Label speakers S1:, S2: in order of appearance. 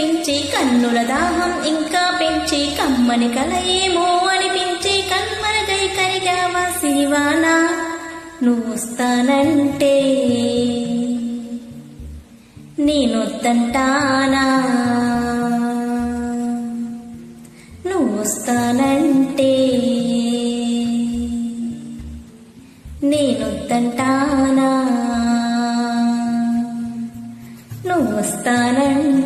S1: పెంచి కన్నుల దాహం ఇంకా పెంచి కమ్మని కలయేమో అనిపించి కన్మరగై కరిగావా సిరివానా నువ్వొస్తానంటే నేనొద్దంటానా.